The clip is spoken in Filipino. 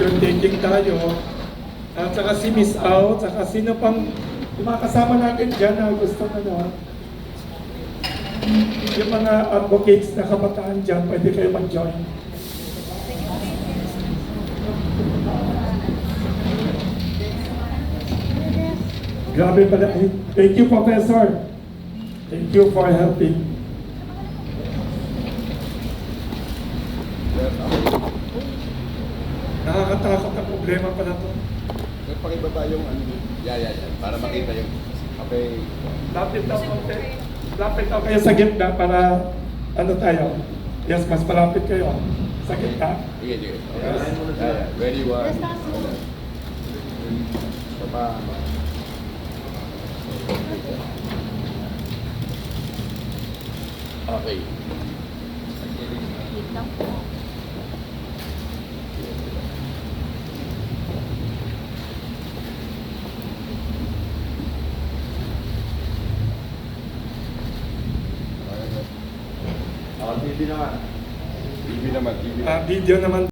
picture taking tayo. At saka si Miss Au, saka sino pang yung mga kasama natin dyan na gusto yung mga advocates na kabataan dyan, pwede kayo mag-join. Grabe pala. Thank you, Professor. Thank you for helping. Nakakatakot na problema pala to. Pakibaba yung ano. Yeah. Para makita yung okay. Lapit na konti. Lapit na kayo sa gitna para ano tayo. Yes, mas malapit kayo sa gitna. Sige. Ready, one. Okay. TV naman. TV naman. Video naman.